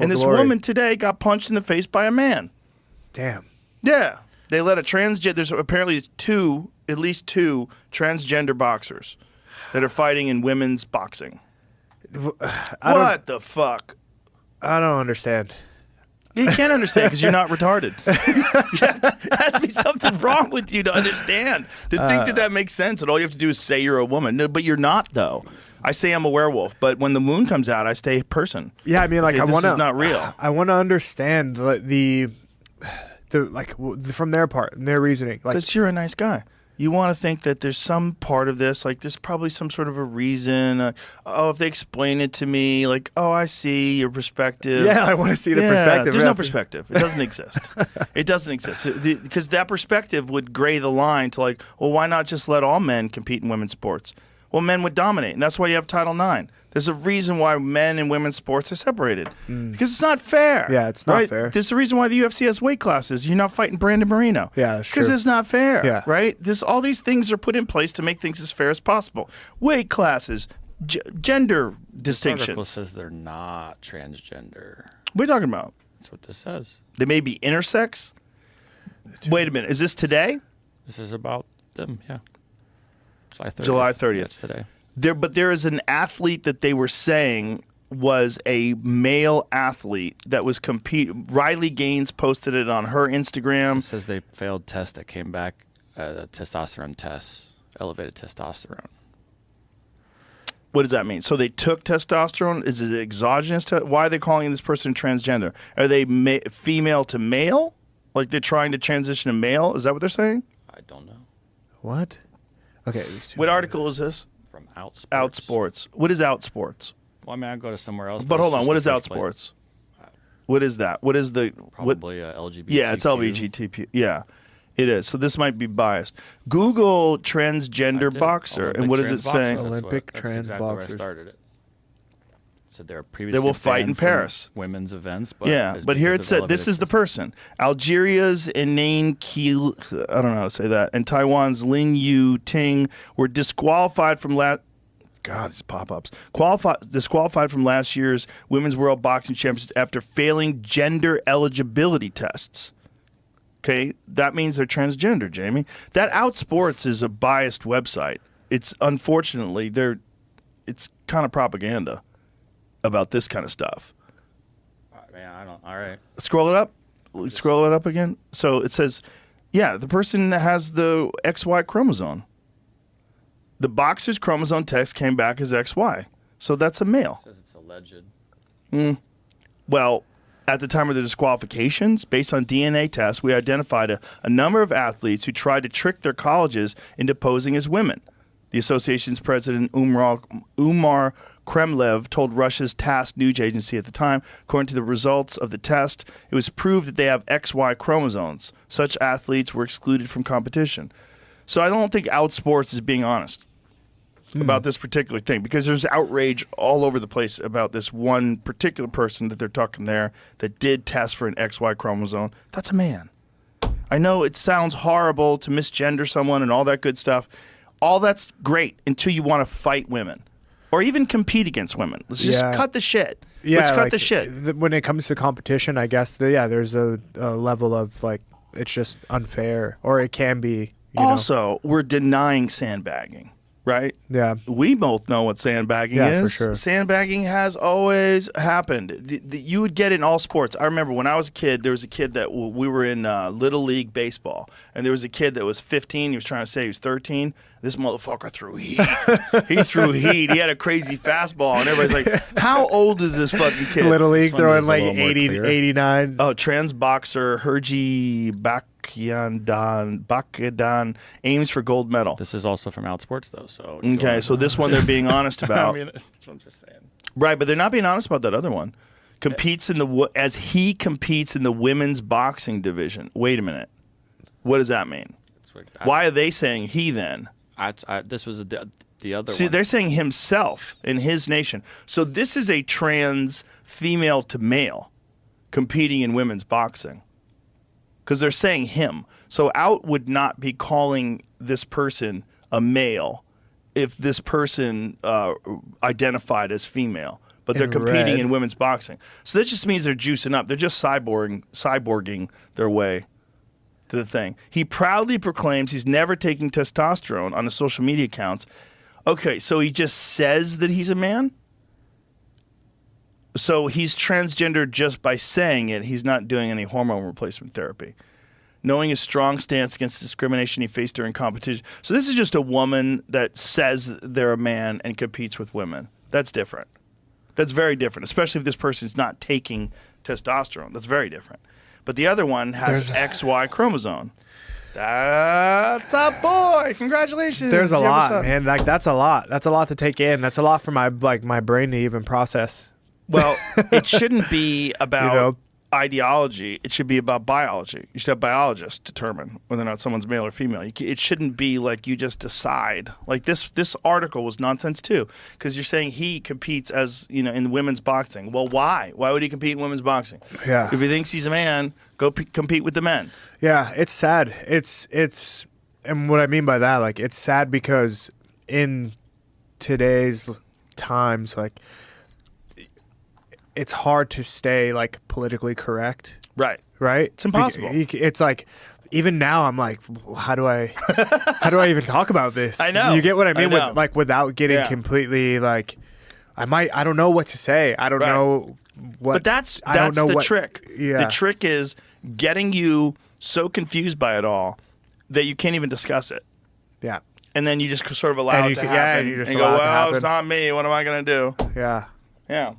And this woman today got punched in the face by a man. Damn. Yeah. They let a transgender, there's apparently at least two transgender boxers that are fighting in women's boxing. What the fuck? I don't understand. You can't understand because you're not retarded. There has to be something wrong with you to understand. To think that makes sense, and all you have to do is say you're a woman. No, but you're not, though. I say I'm a werewolf, but when the moon comes out, I stay a person. Yeah, I mean, like, this is not real. I want to understand the from their part and their reasoning. Because you're a nice guy. You want to think that there's some part of this, like there's probably some sort of a reason. If they explain it to me, like, oh, I see your perspective. Yeah, I want to see the perspective. There's no perspective. It doesn't exist. It doesn't exist. Because that perspective would gray the line to like, well, why not just let all men compete in women's sports? Well, men would dominate, and that's why you have Title IX. There's a reason why men and women's sports are separated. Because it's not fair. Yeah, it's not fair. There's a reason why the UFC has weight classes. You're not fighting Brandon Moreno. Yeah, that's true. Because it's not fair. Yeah. Right? All these things are put in place to make things as fair as possible. Weight classes, gender distinctions. This article says they're not transgender. What are you talking about? That's what this says. They may be intersex? Wait a minute. Is this today? This is about them, yeah. July 30th. That's today. But there is an athlete that they were saying was a male athlete that was Riley Gaines posted it on her Instagram. It says they failed test that came back, testosterone tests, elevated testosterone. What does that mean? So they took testosterone? Is it exogenous? Why are they calling this person transgender? Are they female to male? Like they're trying to transition to male? Is that what they're saying? I don't know. What? Okay. What article is this? From Outsports. Outsports. What is Outsports? Well, I mean, I'd go to somewhere else. But hold on. What is Outsports? What is that? What is the... Probably LGBTQ. Yeah, it's LGBTQ. Yeah, it is. So this might be biased. Google transgender boxer. Olympic And what is it saying? Olympic trans exactly boxers. Where I started it. So they're previously they will fight in banned from Paris. Women's events. But Yeah, but here it said, this is the person. Algeria's Inane Keel, I don't know how to say that, and Taiwan's Lin Yu Ting were disqualified from God, these pop-ups. Disqualified from last year's Women's World Boxing Championships after failing gender eligibility tests. Okay, that means they're transgender, Jamie. That Outsports is a biased website. It's unfortunately, it's kind of propaganda about this kind of stuff. Man, I don't. All right. Scroll it up. Scroll it up again. So it says, yeah, the person that has the XY chromosome. The boxer's chromosome test came back as XY. So that's a male. It says it's alleged. Well, at the time of the disqualifications, based on DNA tests, we identified a number of athletes who tried to trick their colleges into posing as women. The association's president, Umar Kremlev, told Russia's TASS news agency at the time, according to the results of the test, it was proved that they have XY chromosomes. Such athletes were excluded from competition. So I don't think Outsports is being honest about this particular thing, because there's outrage all over the place about this one particular person that they're talking there that did test for an XY chromosome. That's a man. I know it sounds horrible to misgender someone and all that good stuff. All that's great until you want to fight women or even compete against women. Let's just cut the shit. Yeah, Let's cut the shit. When it comes to competition, I guess, there's a level of, like, it's just unfair, or it can be. Also, we're denying sandbagging. Right? Yeah. We both know what sandbagging is. Yeah, for sure. Sandbagging has always happened. You would get it in all sports. I remember when I was a kid, there was a kid that we were in Little League Baseball, and there was a kid that was 15. He was trying to say he was 13. This motherfucker threw heat. He threw heat. He had a crazy fastball, and everybody's like, how old is this fucking kid? Little League throwing like 80, 89. Oh, trans boxer Herji Bakadan aims for gold medal. This is also from Outsports, though. So okay, so this one they're being honest about. I mean, that's what I'm just saying. Right, but they're not being honest about that other one. As he competes in the women's boxing division. Wait a minute. What does that mean? Why are they saying he then? This was the other See, one. they're saying himself in his nation. So this is a trans female to male competing in women's boxing. Because they're saying him. So Out would not be calling this person a male if this person identified as female. but they're In competing red. in women's boxing. So that just means they're juicing up. They're just cyborging their way to the thing. He proudly proclaims he's never taking testosterone on his social media accounts. Okay, so he just says that he's a man? So he's transgender just by saying it. He's not doing any hormone replacement therapy. Knowing his strong stance against discrimination he faced during competition. So this is just a woman that says they're a man and competes with women. That's different. That's very different, especially if this person's not taking testosterone. That's very different. But the other one has XY chromosome. That's a boy. Congratulations. There's a You have lot, son. man. Like that's a lot. That's a lot to take in. That's a lot for my brain to even process. Well, it shouldn't be about know? ideology. It should be about biology. You should have biologists determine whether or not someone's male or female. It shouldn't be like you just decide. Like this article was nonsense too, because you're saying he competes as in women's boxing. Well, why? Why would he compete in women's boxing? Yeah. If he thinks he's a man, go compete with the men. Yeah, it's sad. It's and what I mean by that, like it's sad because in today's times, like it's hard to stay like politically correct, Right. right? It's impossible. It's like even now I'm like, how do I even talk about this? I know. You get what I mean? know. With like without getting Yeah. completely like I don't know what to say. I don't Right. know what. But that's I don't know the what, trick. Yeah. The trick is getting you so confused by it all that you can't even discuss it. Yeah. And then you just sort of allow And it you to can- yeah, happen. and you just and allow go, it to well, it's happen. not me. What am I going to do? Yeah. Yeah.